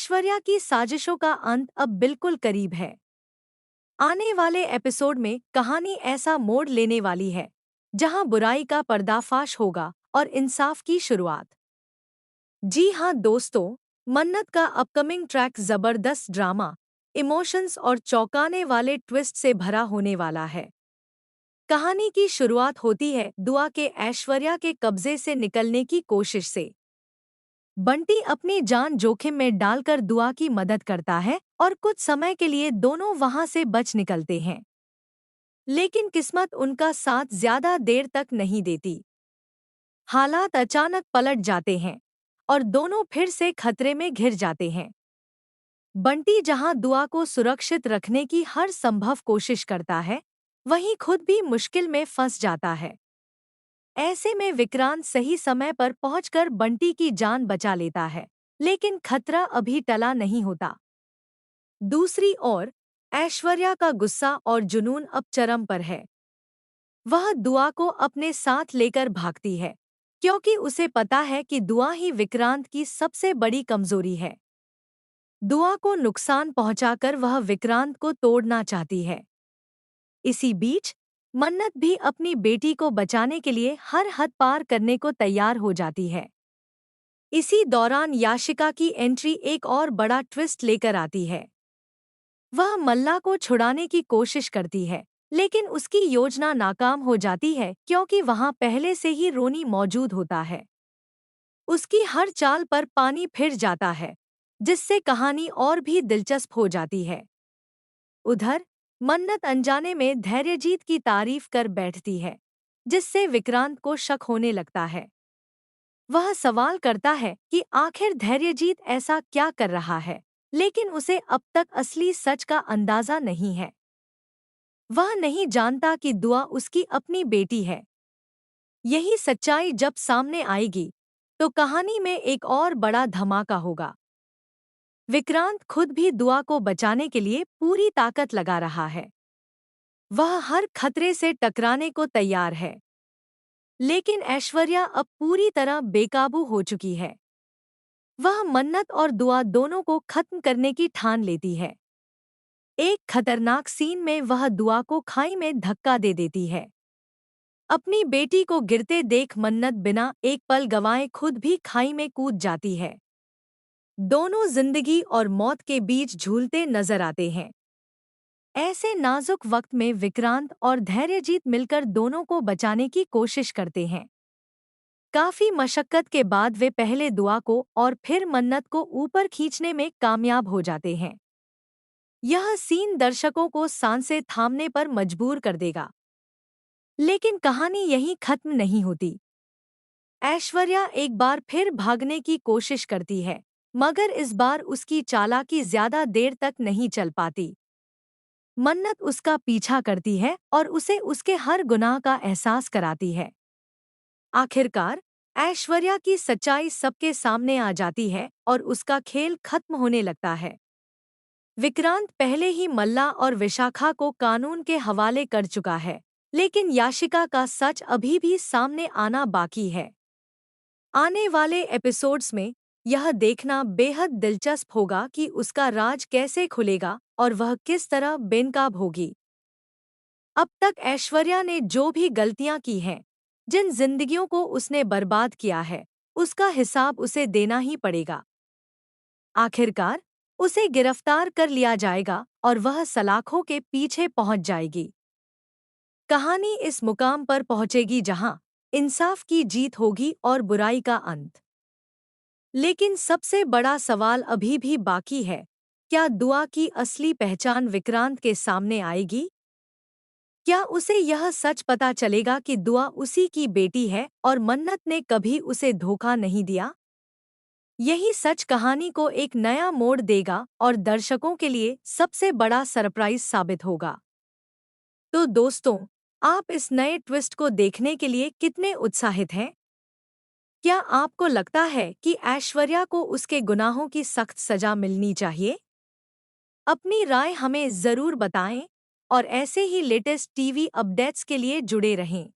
ऐश्वर्या की साजिशों का अंत अब बिल्कुल करीब है। आने वाले एपिसोड में कहानी ऐसा मोड़ लेने वाली है जहां बुराई का पर्दाफाश होगा और इंसाफ की शुरुआत। जी हाँ दोस्तों, मन्नत का अपकमिंग ट्रैक जबरदस्त ड्रामा, इमोशंस और चौंकाने वाले ट्विस्ट से भरा होने वाला है। कहानी की शुरुआत होती है दुआ के ऐश्वर्या के कब्जे से निकलने की कोशिश से। बंटी अपनी जान जोखिम में डालकर दुआ की मदद करता है और कुछ समय के लिए दोनों वहां से बच निकलते हैं। लेकिन किस्मत उनका साथ ज्यादा देर तक नहीं देती। हालात अचानक पलट जाते हैं और दोनों फिर से खतरे में घिर जाते हैं। बंटी जहां दुआ को सुरक्षित रखने की हर संभव कोशिश करता है, वहीं खुद भी मुश्किल में फंस जाता है। ऐसे में विक्रांत सही समय पर पहुंचकर बंटी की जान बचा लेता है, लेकिन खतरा अभी टला नहीं होता। दूसरी ओर ऐश्वर्या का गुस्सा और जुनून अब चरम पर है। वह दुआ को अपने साथ लेकर भागती है, क्योंकि उसे पता है कि दुआ ही विक्रांत की सबसे बड़ी कमजोरी है। दुआ को नुकसान पहुंचाकर वह विक्रांत को तोड़ना चाहती है। इसी बीच मन्नत भी अपनी बेटी को बचाने के लिए हर हद पार करने को तैयार हो जाती है। इसी दौरान याशिका की एंट्री एक और बड़ा ट्विस्ट लेकर आती है। वह मल्ला को छुड़ाने की कोशिश करती है, लेकिन उसकी योजना नाकाम हो जाती है क्योंकि वहां पहले से ही रोनी मौजूद होता है। उसकी हर चाल पर पानी फिर जाता है, जिससे कहानी और भी दिलचस्प हो जाती है। उधर मन्नत अनजाने में धैर्यजीत की तारीफ कर बैठती है, जिससे विक्रांत को शक होने लगता है। वह सवाल करता है कि आखिर धैर्यजीत ऐसा क्या कर रहा है, लेकिन उसे अब तक असली सच का अंदाजा नहीं है। वह नहीं जानता कि दुआ उसकी अपनी बेटी है। यही सच्चाई जब सामने आएगी, तो कहानी में एक और बड़ा धमाका होगा। विक्रांत खुद भी दुआ को बचाने के लिए पूरी ताकत लगा रहा है। वह हर खतरे से टकराने को तैयार है। लेकिन ऐश्वर्या अब पूरी तरह बेकाबू हो चुकी है। वह मन्नत और दुआ दोनों को खत्म करने की ठान लेती है। एक खतरनाक सीन में वह दुआ को खाई में धक्का दे देती है। अपनी बेटी को गिरते देख मन्नत बिना एक पल गंवाए खुद भी खाई में कूद जाती है। दोनों जिंदगी और मौत के बीच झूलते नजर आते हैं। ऐसे नाजुक वक्त में विक्रांत और धैर्यजीत मिलकर दोनों को बचाने की कोशिश करते हैं। काफी मशक्कत के बाद वे पहले दुआ को और फिर मन्नत को ऊपर खींचने में कामयाब हो जाते हैं। यह सीन दर्शकों को सांसें थामने पर मजबूर कर देगा। लेकिन कहानी यहीं खत्म नहीं होती। ऐश्वर्या एक बार फिर भागने की कोशिश करती है, मगर इस बार उसकी चालाकी ज्यादा देर तक नहीं चल पाती। मन्नत उसका पीछा करती है और उसे उसके हर गुनाह का एहसास कराती है। आखिरकार ऐश्वर्या की सच्चाई सबके सामने आ जाती है और उसका खेल खत्म होने लगता है। विक्रांत पहले ही मल्ला और विशाखा को कानून के हवाले कर चुका है, लेकिन याशिका का सच अभी भी सामने आना बाकी है। आने वाले एपिसोड्स में यह देखना बेहद दिलचस्प होगा कि उसका राज कैसे खुलेगा और वह किस तरह बेनकाब होगी। अब तक ऐश्वर्या ने जो भी गलतियां की हैं, जिन जिंदगियों को उसने बर्बाद किया है, उसका हिसाब उसे देना ही पड़ेगा। आखिरकार उसे गिरफ्तार कर लिया जाएगा और वह सलाखों के पीछे पहुंच जाएगी। कहानी इस मुकाम पर पहुंचेगी जहां इंसाफ की जीत होगी और बुराई का अंत। लेकिन सबसे बड़ा सवाल अभी भी बाकी है, क्या दुआ की असली पहचान विक्रांत के सामने आएगी? क्या उसे यह सच पता चलेगा कि दुआ उसी की बेटी है और मन्नत ने कभी उसे धोखा नहीं दिया? यही सच कहानी को एक नया मोड़ देगा और दर्शकों के लिए सबसे बड़ा सरप्राइज साबित होगा। तो दोस्तों, आप इस नए ट्विस्ट को देखने के लिए कितने उत्साहित हैं? क्या आपको लगता है कि ऐश्वर्या को उसके गुनाहों की सख्त सजा मिलनी चाहिए? अपनी राय हमें ज़रूर बताएं और ऐसे ही लेटेस्ट टीवी अपडेट्स के लिए जुड़े रहें।